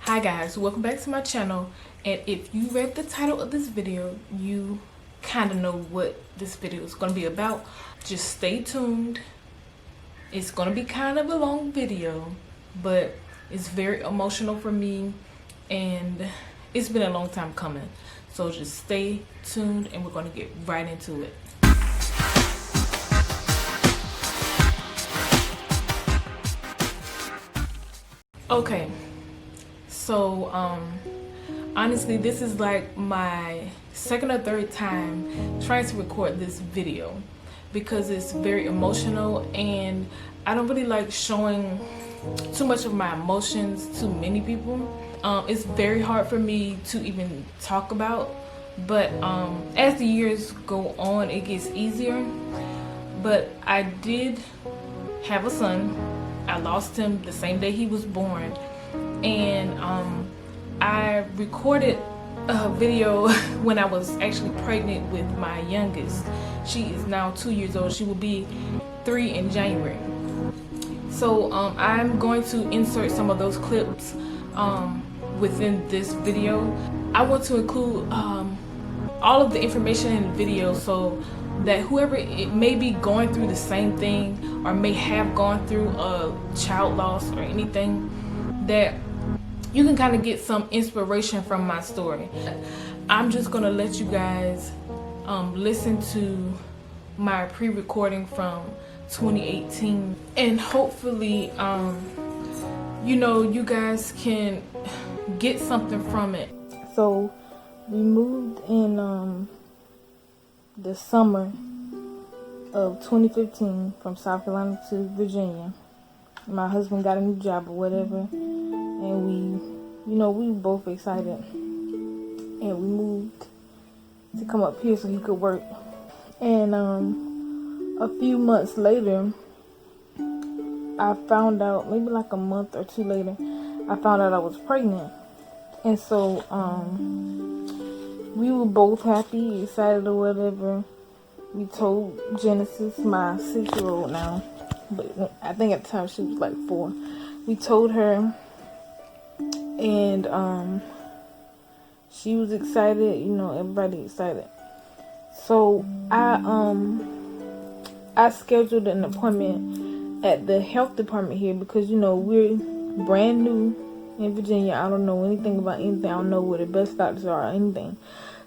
Hi guys, welcome back to my channel, and if you read the title of this video, you kind of know what this video is going to be about. Just stay tuned. It's going to be kind of a long video, but it's very emotional for me and it's been a long time coming. So just stay tuned and we're going to get right into it. Okay. So, honestly, this is like my second or third time trying to record this video because it's very emotional and I don't really like showing too much of my emotions to many people. It's very hard for me to even talk about, but as the years go on, it gets easier. But I did have a son. I lost him the same day he was born. And I recorded a video when I was actually pregnant with my youngest. She is now 2 years old. She will be 3 in January. So I'm going to insert some of those clips within this video. I want to include all of the information in the video so that whoever it may be going through the same thing or may have gone through a child loss or anything, that you can kind of get some inspiration from my story. I'm just gonna let you guys listen to my pre-recording from 2018, and hopefully you guys can get something from it. So we moved in the summer of 2015 from South Carolina to Virginia. My husband got a new job or whatever, and we were both excited, and we moved to come up here so he could work. And a few months later, I found out, maybe like a month or two later, I found out I was pregnant. And so we were both happy, excited or whatever. We told Genesis, my 6-year-old now, but I think at the time she was like 4. We told her, and she was excited, everybody excited. So I scheduled an appointment at the health department here because we're brand new in Virginia. I don't know anything about anything. I don't know where the best doctors are or anything.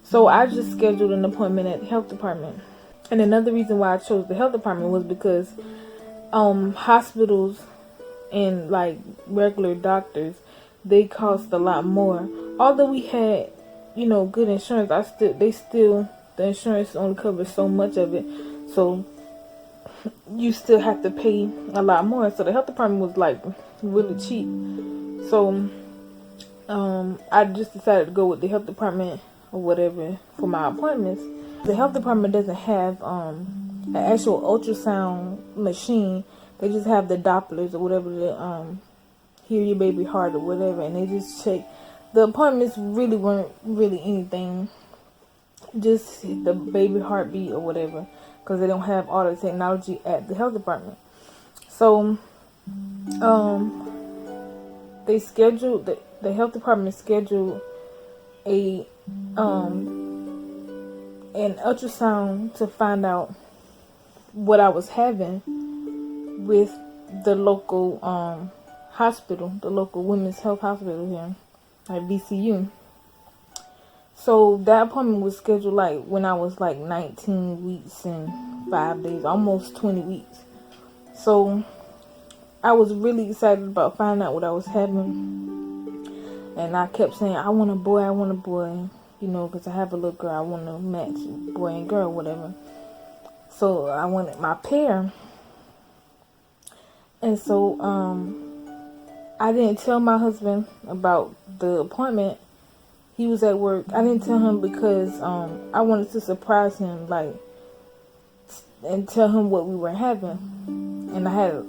So I just scheduled an appointment at the health department. And another reason why I chose the health department was because hospitals and like regular doctors, they cost a lot more. Although we had, good insurance, the insurance only covers so much of it. So you still have to pay a lot more. So the health department was like really cheap. So I just decided to go with the health department or whatever for my appointments. The health department doesn't have an actual ultrasound machine. They just have the Dopplers or whatever, the hear your baby heart or whatever, and they just check. The appointments really weren't really anything, just the baby heartbeat or whatever, because they don't have all the technology at the health department. So they scheduled, the health department scheduled an ultrasound to find out what I was having with the local hospital, the local women's health hospital here at VCU. So that appointment was scheduled like when I was like 19 weeks and 5 days, almost 20 weeks. So I was really excited about finding out what I was having, and I kept saying, I want a boy, because I have a little girl. I want to match boy and girl, whatever. So I wanted my pair. And so I didn't tell my husband about the appointment. He was at work. I didn't tell him because I wanted to surprise him, and tell him what we were having. And I had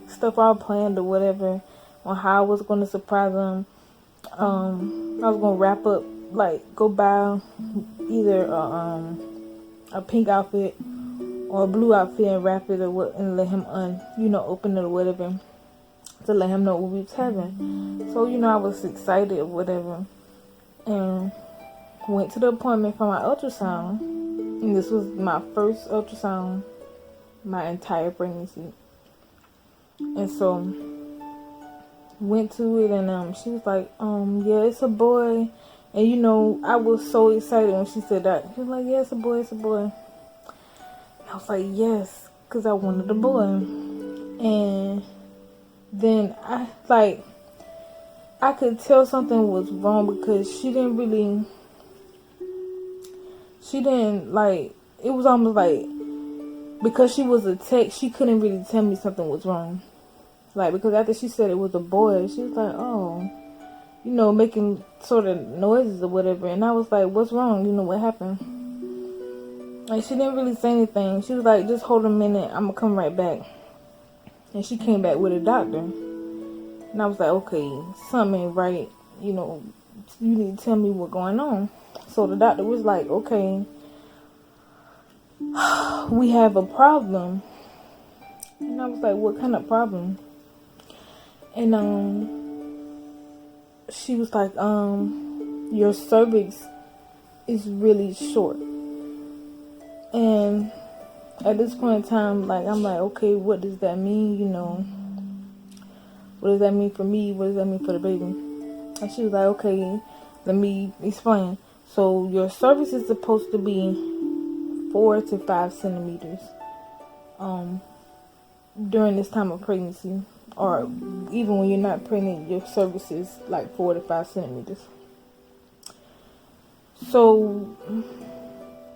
stuff all planned or whatever on how I was going to surprise him. I was going to wrap up, go buy either a pink outfit or a blue outfit and wrap it and let him open it or whatever. to let him know what we was having. So, I was excited or whatever. And went to the appointment for my ultrasound. And this was my first ultrasound my entire pregnancy. And so went to it, and she was like, yeah, it's a boy. And I was so excited when she said that. She was like, yeah, it's a boy, it's a boy. And I was like, yes, because I wanted a boy. And then I could tell something was wrong, because she didn't it was almost like, because she was a tech, she couldn't really tell me something was wrong. Because after she said it was a boy, she was like, oh, making sort of noises or whatever. And I was like, what's wrong? What happened? She didn't really say anything. She was like, just hold a minute, I'm gonna come right back. And she came back with a doctor. And I was like, okay, something ain't right. You need to tell me what's going on. So the doctor was like, okay, we have a problem. And I was like, what kind of problem? And she was like, your cervix is really short. And at this point in time, I'm like, okay, what does that mean? What does that mean for me? What does that mean for the baby? And she was like, okay, let me explain. So your cervix is supposed to be 4 to 5 centimeters during this time of pregnancy, or even when you're not pregnant, your cervix is 4 to 5 centimeters. So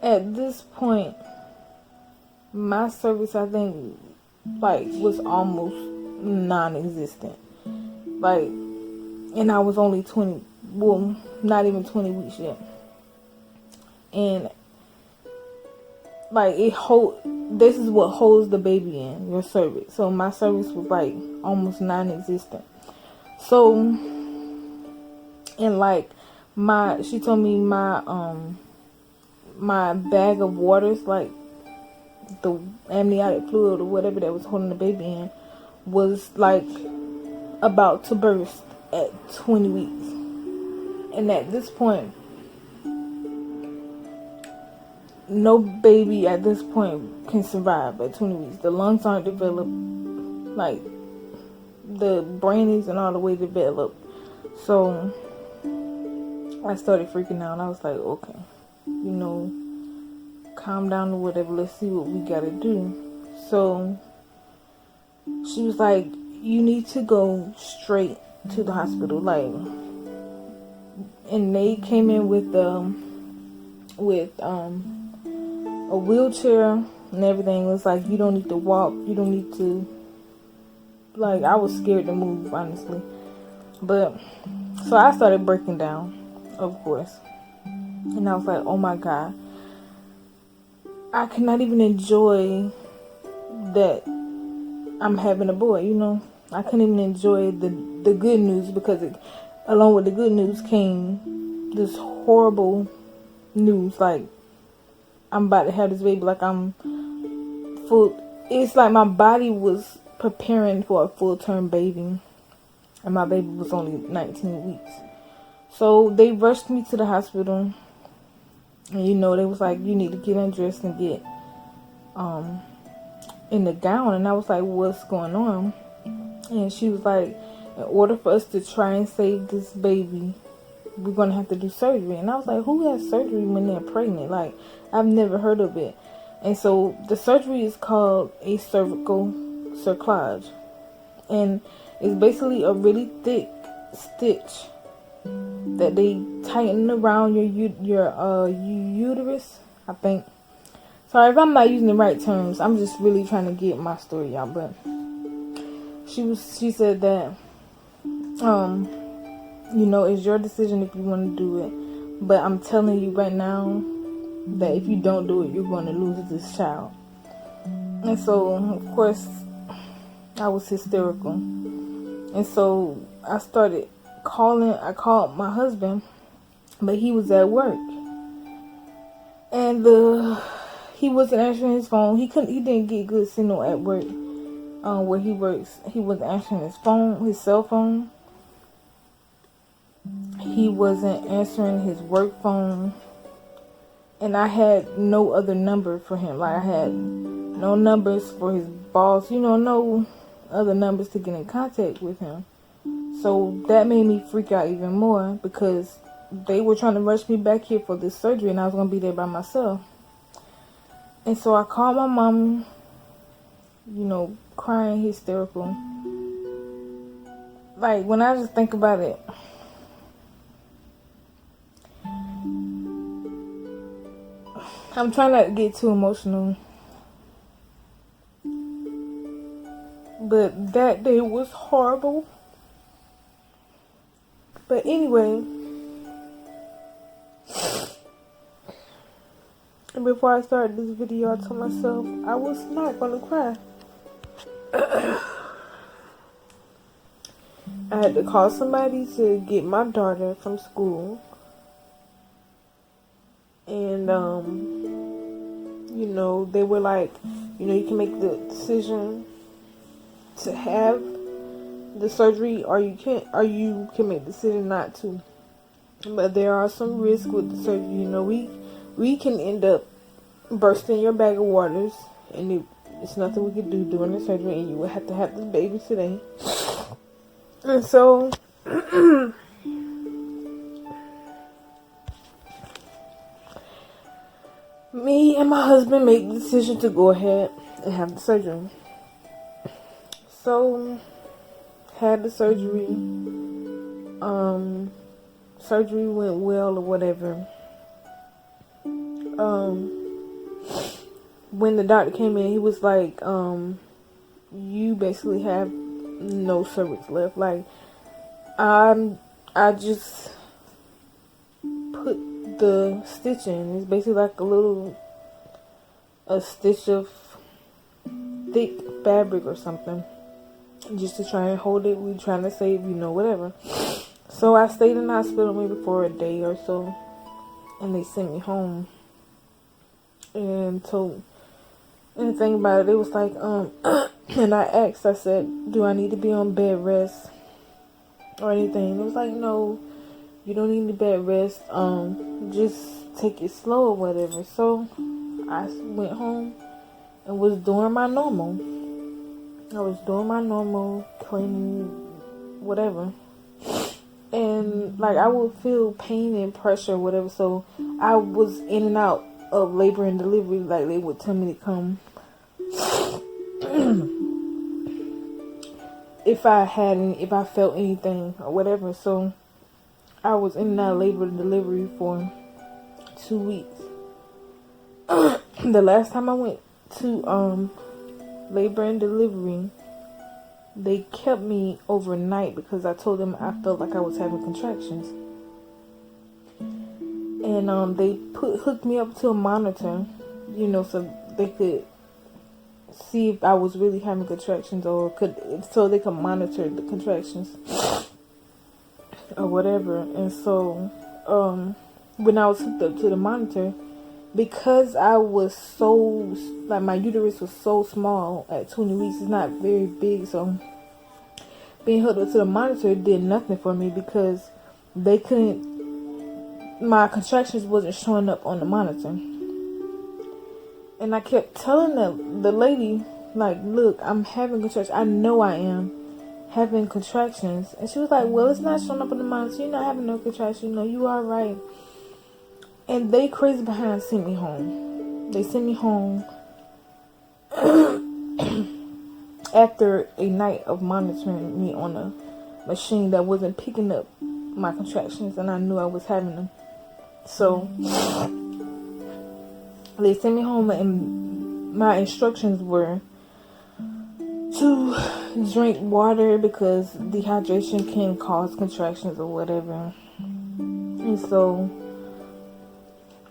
at this point, my cervix, I think, was almost non-existent. And I was only 20, well, not even 20 weeks yet. And this is what holds the baby in, your cervix. So my cervix was almost non-existent. So, and she told me my bag of waters, the amniotic fluid or whatever that was holding the baby in, was about to burst at 20 weeks. And at this point, no baby at this point can survive at 20 weeks. The lungs aren't developed, the brain isn't all the way developed. So I started freaking out. I was like, okay, calm down or whatever, let's see what we gotta do. So she was like, you need to go straight to the hospital. And they came in with a wheelchair and everything. It was like, you don't need to walk, you don't need to, I was scared to move, honestly. But so I started breaking down, of course. And I was like, oh my God, I cannot even enjoy that I'm having a boy, I couldn't even enjoy the good news, because along with the good news came this horrible news. I'm about to have this baby. I'm full. It's my body was preparing for a full-term baby, and my baby was only 19 weeks. So they rushed me to the hospital, and they was like, you need to get undressed and get in the gown. And I was like, what's going on? And she was like, in order for us to try and save this baby, we're gonna have to do surgery. And I was like, who has surgery when they're pregnant? I've never heard of it. And so the surgery is called a cervical cerclage, and it's basically a really thick stitch that they tighten around your uterus, I think. Sorry if I'm not using the right terms. I'm just really trying to get my story out. But she said that it's your decision if you want to do it, but I'm telling you right now that if you don't do it, you're going to lose this child. And so, of course, I was hysterical. And so I started calling. I called my husband, but he was at work, and he wasn't answering his phone. He didn't get good signal at work. where he works. He was answering his cell phone. He wasn't answering his work phone. And I had no other number for him. Like, I had no numbers for his boss, no other numbers to get in contact with him. So that made me freak out even more, because they were trying to rush me back here for this surgery, and I was going to be there by myself. And so I called my mom, crying, hysterical. Like, when I just think about it, I'm trying not to get too emotional, but that day was horrible. But anyway, before I started this video, I told myself I was not going to cry. I had to call somebody to get my daughter from school. And, they were like, you can make the decision to have the surgery, or you can make the decision not to. But there are some risks with the surgery. We can end up bursting your bag of waters, and it's nothing we could do during the surgery, and you would have to have this baby today. And so me and my husband made the decision to go ahead and have the surgery. So, had the surgery. Surgery went well or whatever. When the doctor came in, he was like, you basically have no cervix left. Like, I just put the stitch in. It's basically like a stitch of thick fabric or something, just to try and hold it. We trying to save, whatever. So I stayed in the hospital maybe for a day or so, and they sent me home. And the thing about it, it was like, and I said, do I need to be on bed rest or anything? It was like, no, you don't need the bed rest. Just take it slow or whatever. So I went home and was doing my normal. I was doing my normal, cleaning, whatever. And like, I would feel pain and pressure or whatever. So I was in and out of labor and delivery. Like, they would tell me to come if I felt anything or whatever. So I was in and out of labor and delivery for 2 weeks. The last time I went to labor and delivery, they kept me overnight because I told them I felt like I was having contractions. And they hooked me up to a monitor, so they could see if I was really having contractions, so they could monitor the contractions or whatever. And so when I was hooked up to the monitor, because I was my uterus was so small at 20 weeks, it's not very big, so being hooked up to the monitor did nothing for me, because my contractions wasn't showing up on the monitor. And I kept telling the lady, like, look, I'm having contractions. I know I am having contractions. And she was like, well, it's not showing up on the monitor. You're not having no contractions. You are right. And they crazy behind sent me home. They sent me home after a night of monitoring me on a machine that wasn't picking up my contractions, and I knew I was having them. So they sent me home, and my instructions were to drink water because dehydration can cause contractions or whatever. And so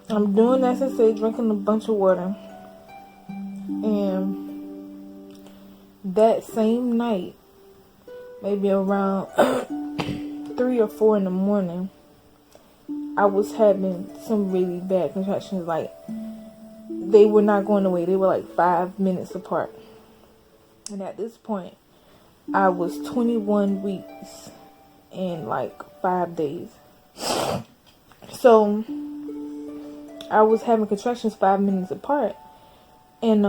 I'm doing that, as I say, drinking a bunch of water. And that same night, maybe around 3 or 4 in the morning, I was having some really bad contractions. Like, they were not going away. They were like 5 minutes apart. And at this point, I was 21 weeks and like 5 days. So I was having contractions 5 minutes apart, and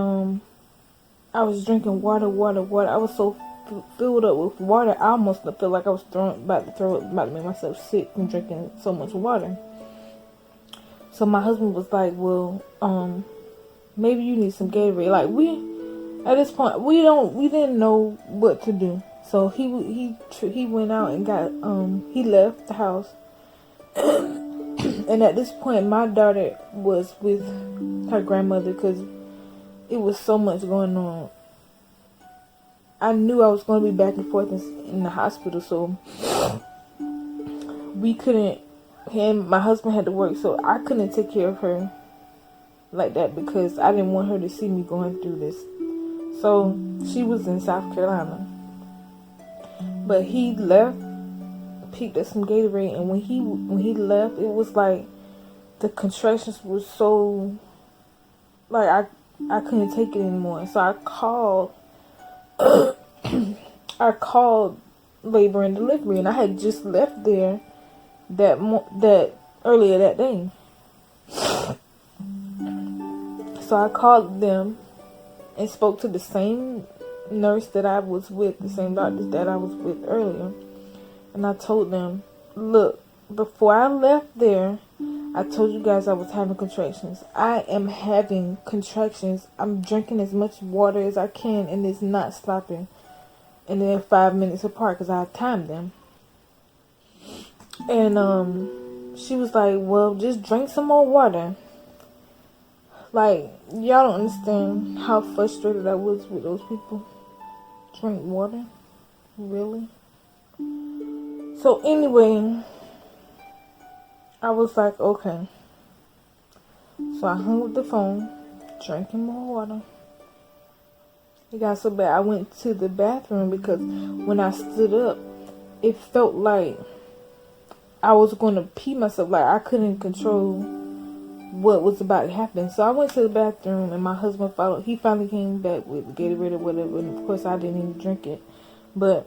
I was drinking water. I was so filled up with water, I almost felt like I was about to make myself sick from drinking so much water. So my husband was like, "Well, maybe you need some Gatorade." Like, at this point, we didn't know what to do. So he went out and got he left the house. And at this point, my daughter was with her grandmother because it was so much going on. I knew I was going to be back and forth in the hospital, so we couldn't. My husband had to work, so I couldn't take care of her like that because I didn't want her to see me going through this. So she was in South Carolina, but he left, picked up some Gatorade, and when he left, it was like the contractions were so like I couldn't take it anymore. So I called I called labor and delivery, and I had just left there that earlier that day. So I called them and spoke to the same nurse that I was with, the same doctors that I was with earlier. And I told them, "Look, before I left there, I told you guys I was having contractions. I am having contractions. I'm drinking as much water as I can, and it's not stopping. And they're 5 minutes apart because I timed them." And she was like, "Well, just drink some more water." Like, y'all don't understand how frustrated I was with those people. Drink water? Really? So anyway, I was like, okay. So I hung up the phone, drinking more water. It got so bad I went to the bathroom because when I stood up, it felt like I was going to pee myself. Like I couldn't control what was about to happen. So I went to the bathroom and my husband followed. He finally came back with Gatorade or whatever, and of course I didn't even drink it. But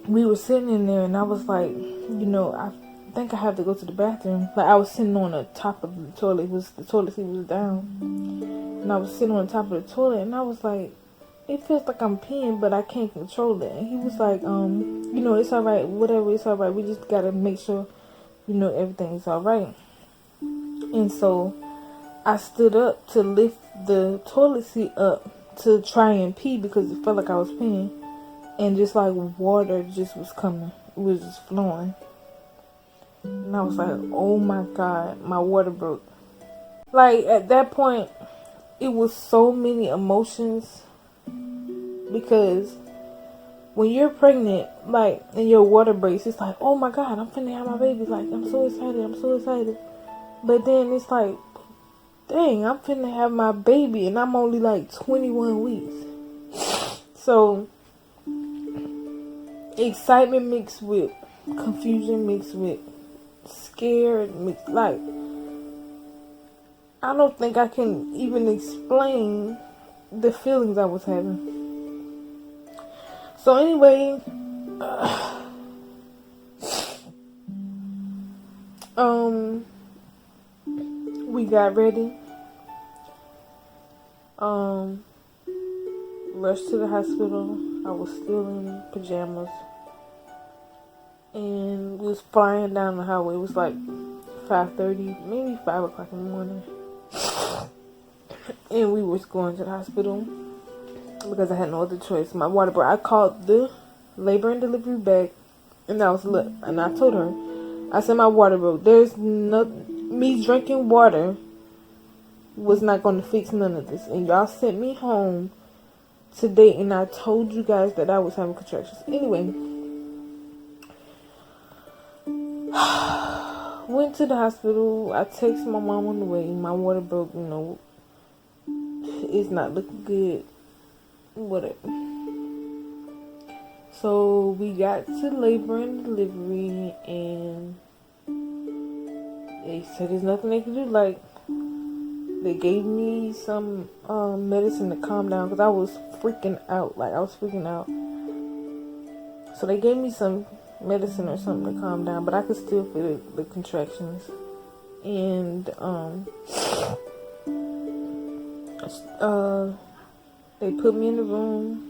we were sitting in there and I was like, I think I have to go to the bathroom. Like I was sitting on the top of the toilet. The toilet seat was down. And I was sitting on the top of the toilet and I was like, it feels like I'm peeing, but I can't control it. And he was like, it's alright, whatever, it's alright. We just gotta make sure, everything's alright. And so I stood up to lift the toilet seat up to try and pee because it felt like I was peeing. And just like water just was coming. It was just flowing. And I was like, oh my God, my water broke. Like at that point, it was so many emotions. Because when you're pregnant, like, and your water breaks, it's like, oh my God, I'm finna have my baby. Like, I'm so excited. But then it's like, dang, I'm finna have my baby and I'm only like 21 weeks. So, excitement mixed with confusion, mixed with scared, mixed, like, I don't think I can even explain the feelings I was having. So anyway, we got ready, rushed to the hospital. I was still in pajamas and we was flying down the highway. It was like 5:30, maybe 5 o'clock in the morning, and we was going to the hospital because I had no other choice. My water broke. I called the labor and delivery back, and I told her, I said, my water broke. There's me drinking water was not going to fix none of this, and y'all sent me home today, and I told you guys that I was having contractions. Anyway, went to the hospital. I texted my mom on the way. My water broke. It's not looking good. Whatever. So we got to labor and delivery, and they said there's nothing they can do. Like, They gave me some medicine to calm down because I was freaking out. Like, I was freaking out. So they gave me some medicine or something to calm down, but I could still feel the contractions. And they put me in the room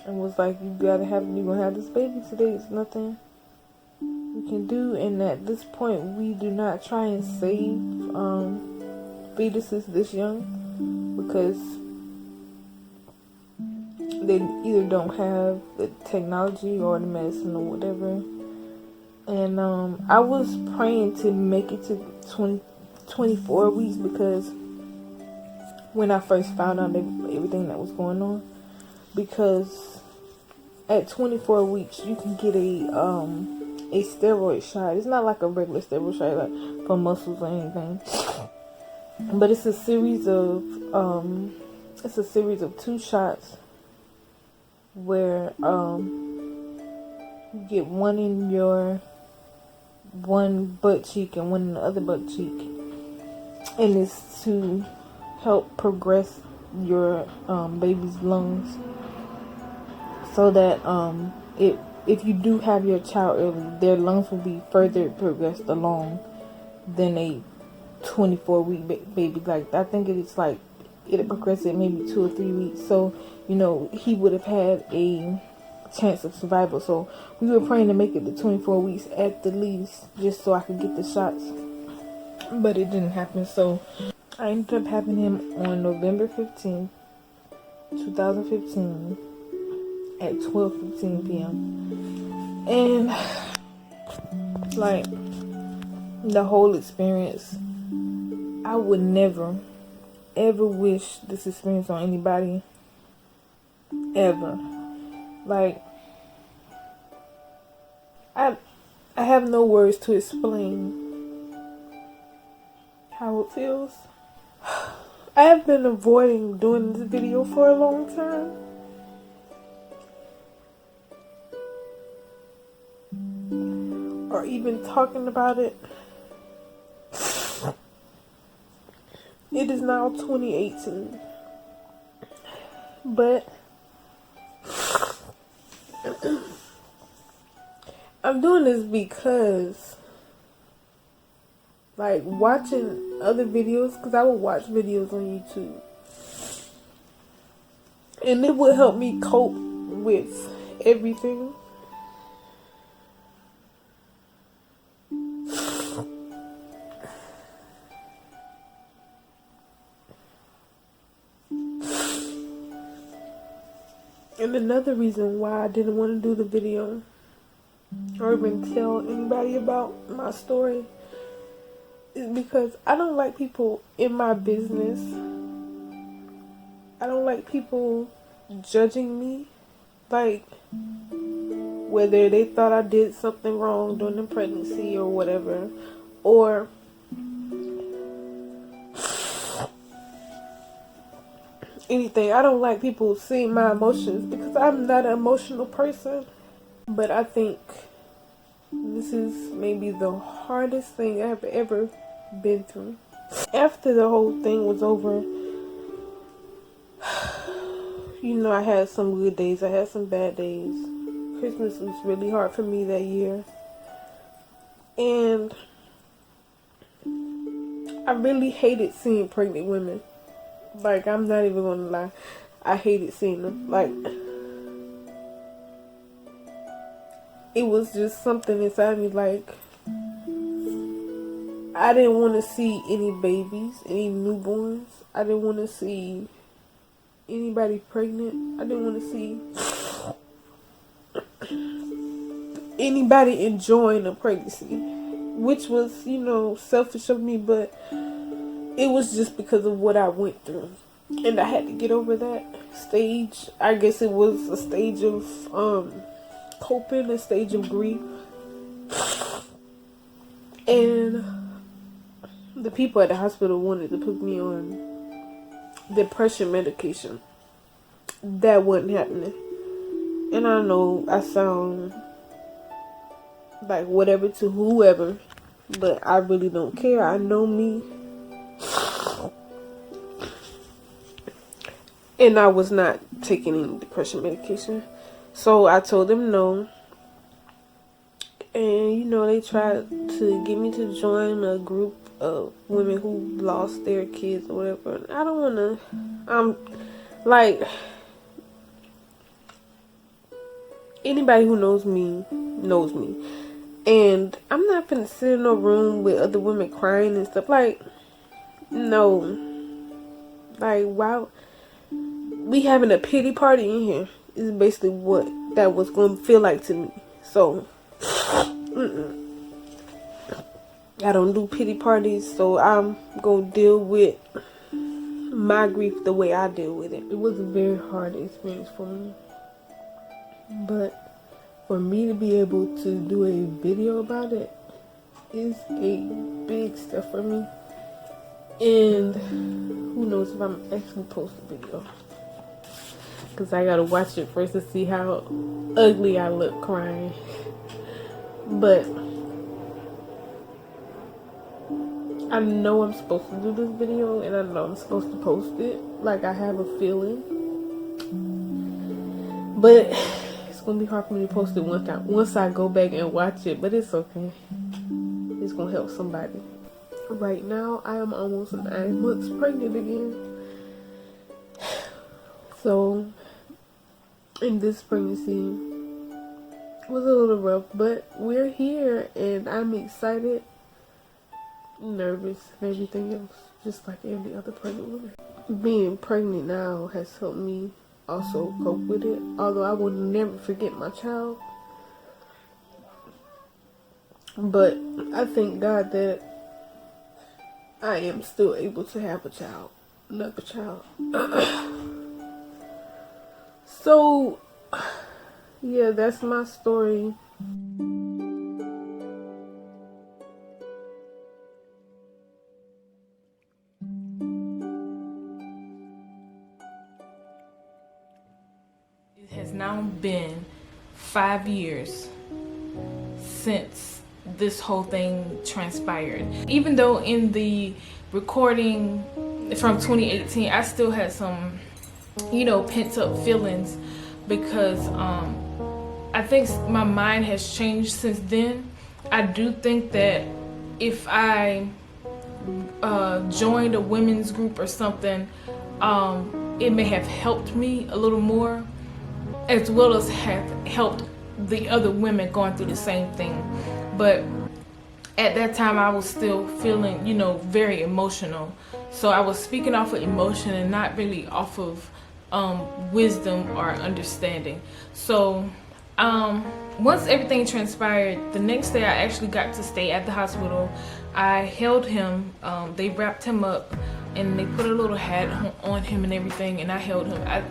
and was like, you're gonna have this baby today. It's nothing we can do. And at this point, we do not try and save fetuses this young, because they either don't have the technology or the medicine or whatever. And I was praying to make it to 24 weeks, because when I first found out everything that was going on, because at 24 weeks you can get a steroid shot. It's not like a regular steroid shot, like for muscles or anything, but it's a series of 2 shots where you get one in your one butt cheek and one in the other butt cheek, and it's to help progress your baby's lungs, so that if you do have your child early, their lungs will be further progressed along than a 24-week baby. Like, I think it's like it'll progress it maybe 2 or 3 weeks. So, you know, he would have had a chance of survival. So we were praying to make it to 24 weeks at the least, just so I could get the shots. But it didn't happen. So I ended up having him on November 15th, 2015 at 12:15 p.m. And like, the whole experience, I would never ever wish this experience on anybody ever. Like, I have no words to explain how it feels. I have been avoiding doing this video for a long time, or even talking about it. It is now 2018, but I'm doing this because, like, watching other videos, because I would watch videos on YouTube, and it would help me cope with everything. And another reason why I didn't want to do the video or even tell anybody about my story is because I don't like people in my business. I don't like people judging me, like whether they thought I did something wrong during the pregnancy or whatever, or anything. I don't like people seeing my emotions because I'm not an emotional person. But I think this is maybe the hardest thing I've ever been through. After the whole thing was over, you know, I had some good days, I had some bad days. Christmas was really hard for me that year. And I really hated seeing pregnant women. Like, I'm not even gonna lie, I hated seeing them. Like, it was just something inside me, like, I didn't want to see any babies, any newborns. I didn't want to see anybody pregnant. I didn't want to see anybody enjoying a pregnancy, which was, you know, selfish of me, but it was just because of what I went through, and I had to get over that stage. I guess it was a stage of coping, a stage of grief. And the people at the hospital wanted to put me on depression medication. That wasn't happening. And I know I sound like whatever to whoever, but I really don't care. I know me. and I was not taking any depression medication. So I told them no. And, you know, they tried to get me to join a group of women who lost their kids or whatever. And I don't want to, like, anybody who knows me knows me. And I'm not finna sit in a room with other women crying and stuff. Like, no. Like, wow. We having a pity party in here is basically what that was going to feel like to me. So, I don't do pity parties, so I'm going to deal with my grief the way I deal with it. It was a very hard experience for me. But for me to be able to do a video about it is a big step for me. And who knows if I'm actually post a video. Because I got to watch it first to see how ugly I look crying. But I know I'm supposed to do this video, and I know I'm supposed to post it. Like, I have a feeling. But it's going to be hard for me to post it once I go back and watch it. But it's okay. It's going to help somebody. Right now, I am almost 9 months pregnant again. So, and this pregnancy was a little rough, but we're here, and I'm excited, nervous, and everything else, just like every other pregnant woman. Being pregnant now has helped me also cope with it, although I will never forget my child. But I thank God that I am still able to have a child, another child. So, yeah, that's my story. It has now been 5 years since this whole thing transpired. Even though in the recording from 2018, I still had some, you know, pent up feelings because I think my mind has changed since then. I do think that if I joined a women's group or something, it may have helped me a little more, as well as have helped the other women going through the same thing. But at that time I was still feeling, you know, very emotional. So I was speaking off of emotion and not really off of wisdom or understanding. So once everything transpired, the next day I actually got to stay at the hospital. I held him, they wrapped him up and they put a little hat on him and everything, and I held him. I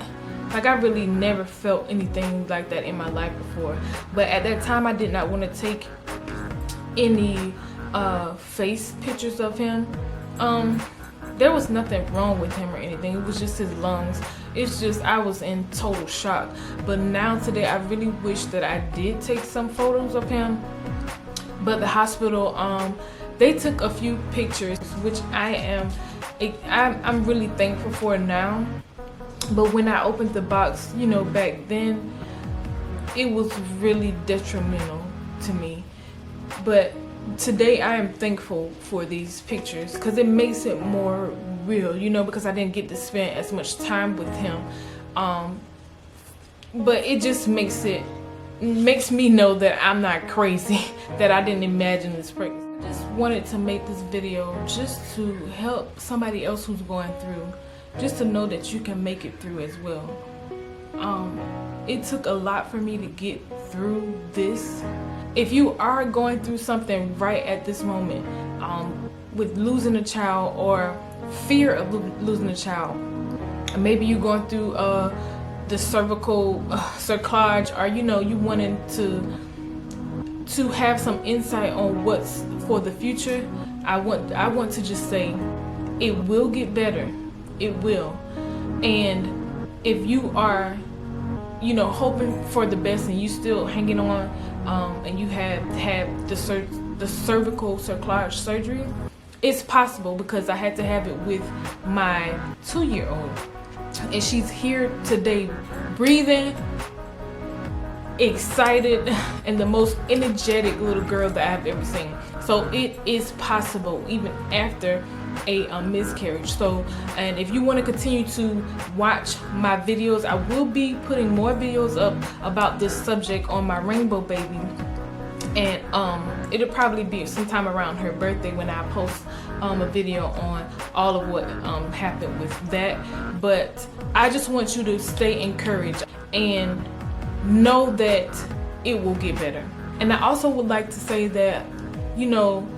really never felt anything like that in my life before. But at that time I did not want to take any face pictures of him. There was nothing wrong with him or anything. It was just his lungs. It's just I was in total shock. But now today I really wish that I did take some photos of him. But the hospital, they took a few pictures, which I'm really thankful for now. But when I opened the box, you know, back then, it was really detrimental to me. But today I am thankful for these pictures because it makes it more real, you know, because I didn't get to spend as much time with him. But it just makes me know that I'm not crazy, that I didn't imagine this pregnancy. I just wanted to make this video just to help somebody else who's going through, just to know that you can make it through as well. It took a lot for me to get through this. If you are going through something right at this moment, with losing a child or fear of losing a child, maybe you're going through the cervical cerclage, or you know, you wanting to have some insight on what's for the future, I want to just say it will get better. It will. And if you are, you know, hoping for the best and you still hanging on, and you have had the cervical cerclage surgery, it's possible, because I had to have it with my 2-year-old. and she's here today breathing, excited, and the most energetic little girl that I've ever seen. So it is possible even after a miscarriage. So, and if you want to continue to watch my videos, I will be putting more videos up about this subject on my rainbow baby, and it'll probably be sometime around her birthday when I post a video on all of what happened with that. But I just want you to stay encouraged and know that it will get better. And I also would like to say that, you know,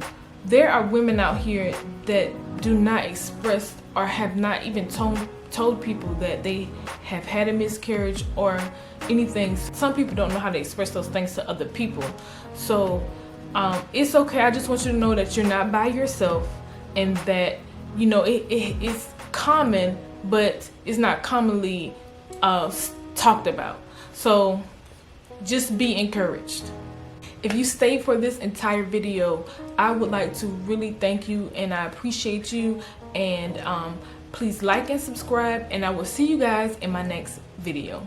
there are women out here that do not express or have not even told people that they have had a miscarriage or anything. Some people don't know how to express those things to other people. So it's okay. I just want you to know that you're not by yourself, and that, you know, it's common, but it's not commonly talked about. So just be encouraged. If you stayed for this entire video, I would like to really thank you, and I appreciate you. And please like and subscribe, and I will see you guys in my next video.